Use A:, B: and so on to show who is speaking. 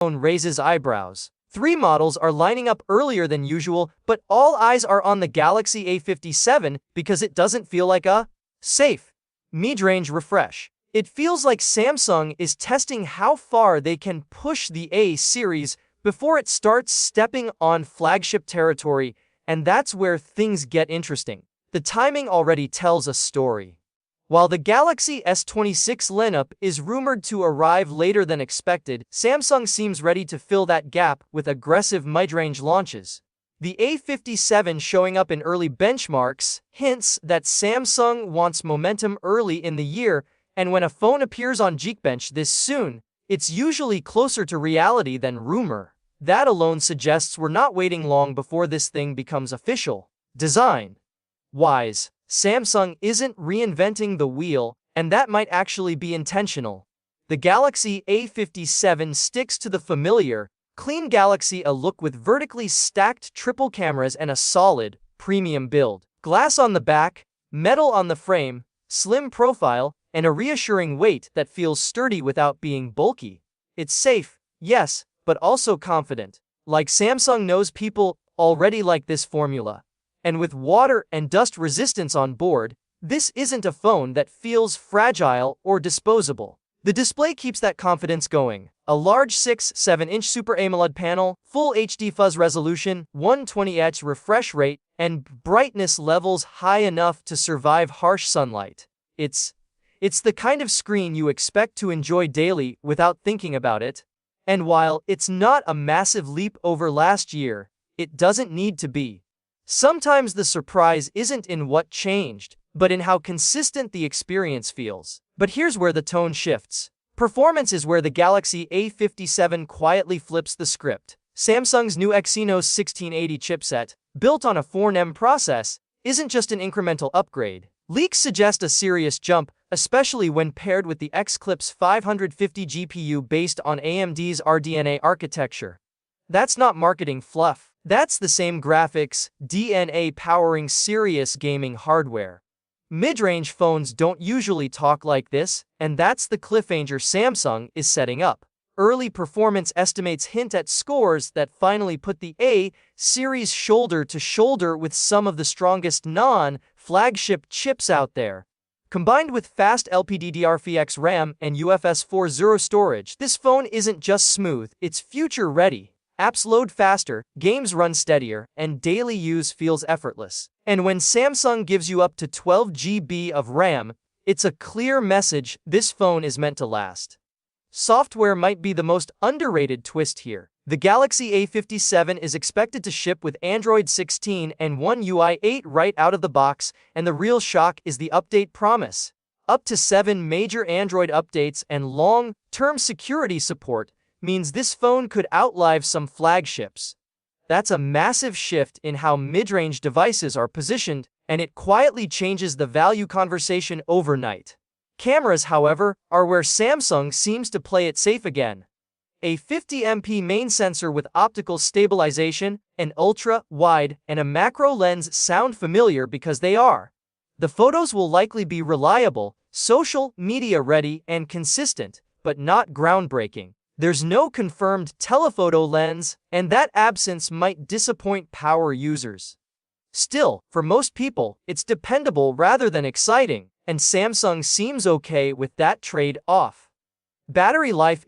A: phone raises eyebrows. 3 models are lining up earlier than usual, but all eyes are on the Galaxy A57 because it doesn't feel like a safe mid-range refresh. It feels like Samsung is testing how far they can push the A series before it starts stepping on flagship territory, and that's where things get interesting. The timing already tells a story. While the Galaxy S26 lineup is rumored to arrive later than expected, Samsung seems ready to fill that gap with aggressive mid-range launches. The A57 showing up in early benchmarks hints that Samsung wants momentum early in the year, and when a phone appears on Geekbench this soon, it's usually closer to reality than rumor. That alone suggests we're not waiting long before this thing becomes official. Design-wise, Samsung isn't reinventing the wheel, and that might actually be intentional. The Galaxy A57 sticks to the familiar, clean Galaxy A look with vertically stacked triple cameras and a solid, premium build. Glass on the back, metal on the frame, slim profile, and a reassuring weight that feels sturdy without being bulky. It's safe, yes, but also confident. Like Samsung knows people already like this formula. And with water and dust resistance on board, this isn't a phone that feels fragile or disposable. The display keeps that confidence going. A large 6.7-inch Super AMOLED panel, full HD fuzz resolution, 120Hz refresh rate, and brightness levels high enough to survive harsh sunlight. It's the kind of screen you expect to enjoy daily without thinking about it. And while it's not a massive leap over last year, it doesn't need to be. Sometimes the surprise isn't in what changed, but in how consistent the experience feels. But here's where the tone shifts. Performance is where the Galaxy A57 quietly flips the script. Samsung's new Exynos 1680 chipset, built on a 4nm process, isn't just an incremental upgrade. Leaks suggest a serious jump, especially when paired with the Clipchamp 550 GPU based on AMD's RDNA architecture. That's not marketing fluff. That's the same graphics, DNA powering serious gaming hardware. Mid-range phones don't usually talk like this, and that's the cliffhanger Samsung is setting up. Early performance estimates hint at scores that finally put the A series shoulder to shoulder with some of the strongest non-flagship chips out there. Combined with fast LPDDR4X RAM and UFS 4.0 storage, this phone isn't just smooth, it's future-ready. Apps load faster, games run steadier, and daily use feels effortless. And when Samsung gives you up to 12 GB of RAM, it's a clear message this phone is meant to last. Software might be the most underrated twist here. The Galaxy A57 is expected to ship with Android 16 and One UI 8 right out of the box, and the real shock is the update promise. Up to 7 major Android updates and long-term security support means this phone could outlive some flagships. That's a massive shift in how mid-range devices are positioned, and it quietly changes the value conversation overnight. Cameras, however, are where Samsung seems to play it safe again. A 50MP main sensor with optical stabilization, an ultra-wide, and a macro lens sound familiar because they are. The photos will likely be reliable, social media ready, and consistent, but not groundbreaking. There's no confirmed telephoto lens, and that absence might disappoint power users. Still, for most people, it's dependable rather than exciting, and Samsung seems okay with that trade-off. Battery life